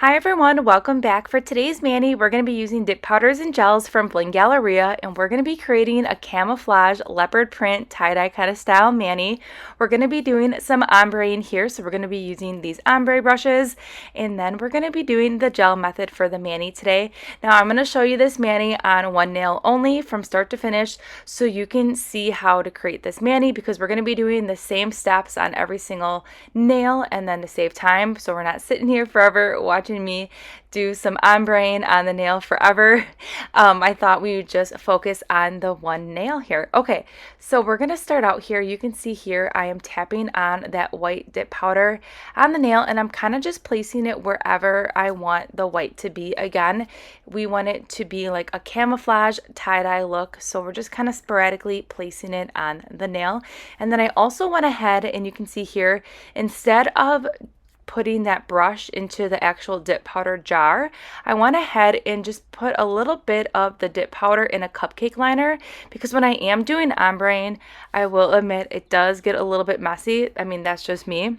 Hi everyone, welcome back. For today's mani, we're going to be using dip powders and gels from Bling Galleria, and we're going to be creating a camouflage leopard print tie-dye kind of style mani. We're going to be doing some ombreing here, so we're going to be using these ombre brushes, and then we're going to be doing the gel method for the mani today. Now I'm going to show you this mani on one nail only from start to finish, so you can see how to create this mani, because we're going to be doing the same steps on every single nail, and then to save time, so we're not sitting here forever watching me do some ombreing on the nail forever. I thought we would just focus on the one nail here. Okay, so we're going to start out here. You can see here I am tapping on that white dip powder on the nail, and I'm kind of just placing it wherever I want the white to be. Again, we want it to be like a camouflage tie-dye look, so we're just kind of sporadically placing it on the nail. And then I also went ahead, and you can see here, instead of putting that brush into the actual dip powder jar, I went ahead and just put a little bit of the dip powder in a cupcake liner, because when I am doing ombreing, I will admit it does get a little bit messy. I mean, that's just me.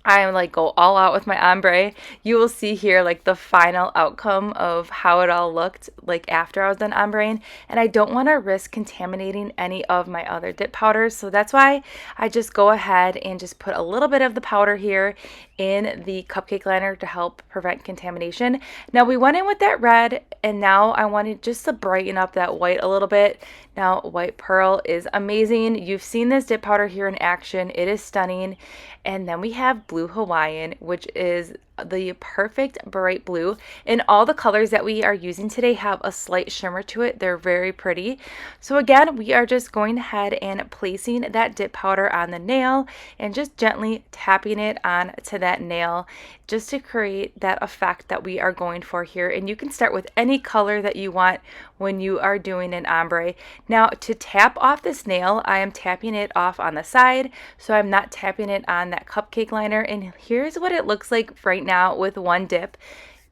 I like go all out with my ombre. You will see here like the final outcome of how it all looked like after I was done ombreing, and I don't want to risk contaminating any of my other dip powders, so that's why I just go ahead and just put a little bit of the powder here in the cupcake liner to help prevent contamination. Now we went in with that red, and now I wanted just to brighten up that white a little bit. Now white pearl is amazing. You've seen this dip powder here in action. It is stunning. And then we have blue Hawaiian, which is the perfect bright blue, and all the colors that we are using today have a slight shimmer to it. They're very pretty. So again, we are just going ahead and placing that dip powder on the nail and just gently tapping it on to that nail just to create that effect that we are going for here. And you can start with any color that you want when you are doing an ombre. Now to tap off this nail, I am tapping it off on the side, so I'm not tapping it on that cupcake liner. And here's what it looks like right now with one dip.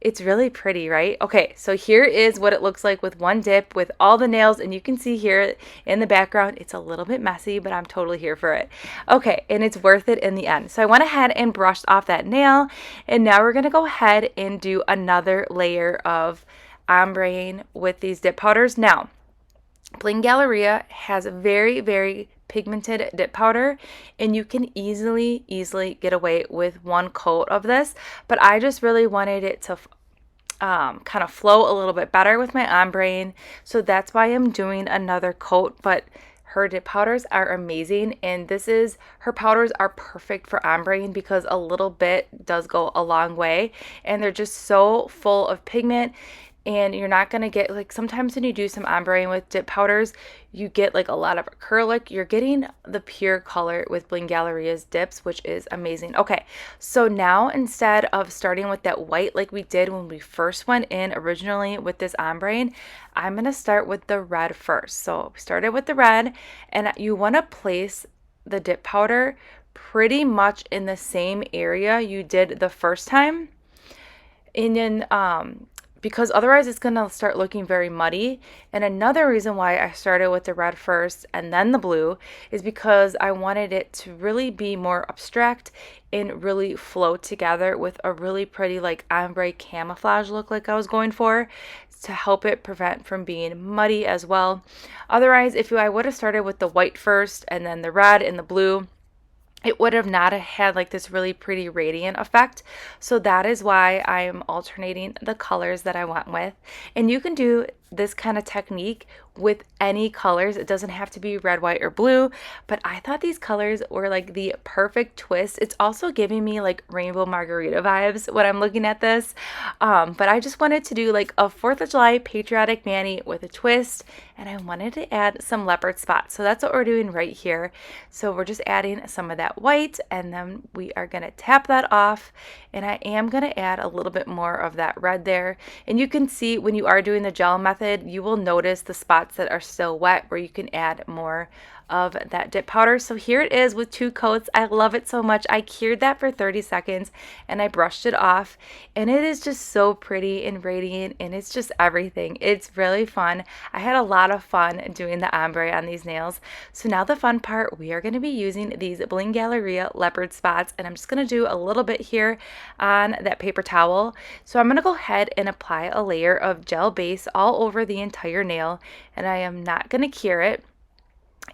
It's really pretty, right? Okay, so here is what it looks like with one dip with all the nails, and you can see here in the background, it's a little bit messy, but I'm totally here for it. Okay, and it's worth it in the end. So I went ahead and brushed off that nail, and now we're gonna go ahead and do another layer of ombreing with these dip powders. Now, Bling Galleria has very pigmented dip powder, and you can easily get away with one coat of this, but I just really wanted it to kind of flow a little bit better with my ombreing, so that's why I'm doing another coat. But her dip powders are amazing, and her powders are perfect for ombreing because a little bit does go a long way, and they're just so full of pigment. And you're not going to get, like, sometimes when you do some ombreing with dip powders, you get like a lot of acrylic. You're getting the pure color with Bling Galleria's dips, which is amazing. Okay, so now instead of starting with that white like we did when we first went in originally with this ombreing, I'm going to start with the red first. So we started with the red, and you want to place the dip powder pretty much in the same area you did the first time. And then because otherwise it's going to start looking very muddy. And another reason why I started with the red first and then the blue is because I wanted it to really be more abstract and really flow together with a really pretty like ombre camouflage look like I was going for, to help it prevent from being muddy as well. Otherwise, if I would have started with the white first and then the red and the blue, it would have not had like this really pretty radiant effect. So that is why I'm alternating the colors that I went with. And you can do this kind of technique with any colors. It doesn't have to be red, white, or blue, but I thought these colors were like the perfect twist. It's also giving me like rainbow margarita vibes when I'm looking at this. But I just wanted to do like a 4th of July patriotic mani with a twist, and I wanted to add some leopard spots. So that's what we're doing right here. So we're just adding some of that white, and then we are gonna tap that off, and I am gonna add a little bit more of that red there. And you can see when you are doing the gel method, you will notice the spots that are still wet where you can add more of that dip powder. So here it is with 2 coats. I love it so much. I cured that for 30 seconds and I brushed it off, and it is just so pretty and radiant, and it's just everything. It's really fun. I had a lot of fun doing the ombre on these nails. So now the fun part, we are going to be using these Bling Galleria leopard spots, and I'm just going to do a little bit here on that paper towel. So I'm going to go ahead and apply a layer of gel base all over the entire nail, and I am not going to cure it.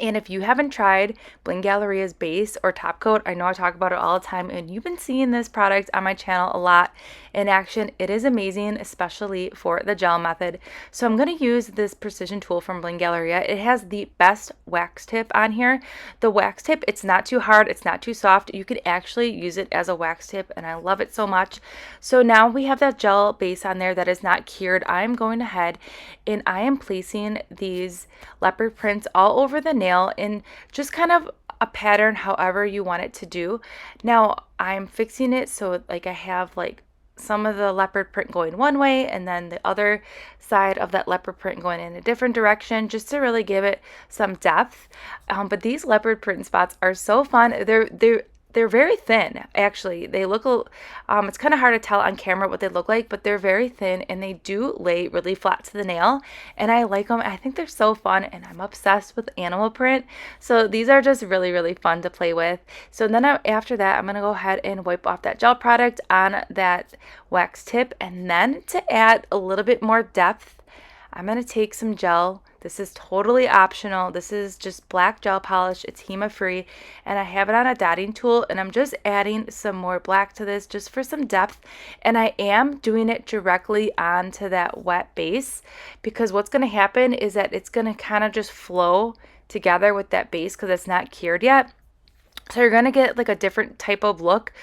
And if you haven't tried Bling Galleria's base or top coat, I know I talk about it all the time, and you've been seeing this product on my channel a lot in action. It is amazing, especially for the gel method. So I'm going to use this precision tool from Bling Galleria. It has the best wax tip on here. The wax tip, it's not too hard, it's not too soft. You could actually use it as a wax tip, and I love it so much. So now we have that gel base on there that is not cured. I'm going ahead and I am placing these leopard prints all over the nail in just kind of a pattern however you want it to do. Now I'm fixing it so like I have like some of the leopard print going one way and then the other side of that leopard print going in a different direction, just to really give it some depth. But these leopard print spots are so fun. They're very thin, actually. They look, it's kind of hard to tell on camera what they look like, but they're very thin and they do lay really flat to the nail. And I like them. I think they're so fun, and I'm obsessed with animal print. So these are just really, really fun to play with. So then after that, I'm going to go ahead and wipe off that gel product on that wax tip. And then to add a little bit more depth, I'm going to take some gel. This is totally optional. This is just black gel polish. It's HEMA free, and I have it on a dotting tool, and I'm just adding some more black to this just for some depth. And I am doing it directly onto that wet base, because what's going to happen is that it's going to kind of just flow together with that base because it's not cured yet. So you're going to get like a different type of look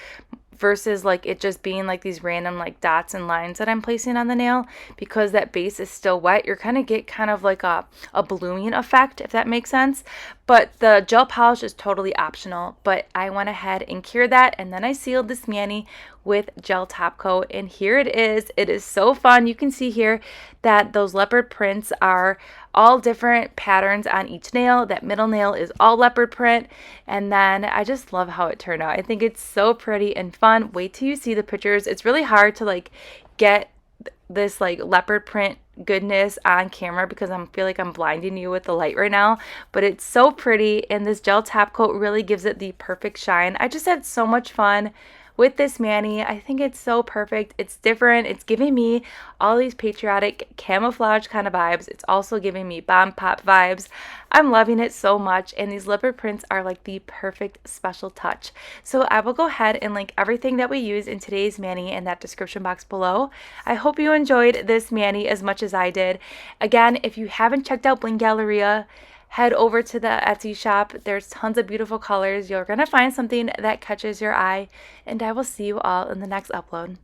versus like it just being like these random like dots and lines that I'm placing on the nail. Because that base is still wet, you're kind of get kind of like a ballooning effect, if that makes sense. But the gel polish is totally optional, but I went ahead and cured that, and then I sealed this mani with gel top coat, and here it is. It is so fun. You can see here that those leopard prints are all different patterns on each nail. That middle nail is all leopard print, and then I just love how it turned out. I think it's so pretty and fun. Wait till you see the pictures. It's really hard to like get this like leopard print goodness on camera because I feel like I'm blinding you with the light right now, but it's so pretty, and this gel top coat really gives it the perfect shine. I just had so much fun with this mani. I think it's so perfect. It's different. It's giving me all these patriotic camouflage kind of vibes. It's also giving me bomb pop vibes. I'm loving it so much, and these leopard prints are like the perfect special touch. So I will go ahead and link everything that we use in today's mani in that description box below. I hope you enjoyed this mani as much as I did. Again, if you haven't checked out Bling Galleria, head over to the Etsy shop. There's tons of beautiful colors. You're going to find something that catches your eye, and I will see you all in the next upload.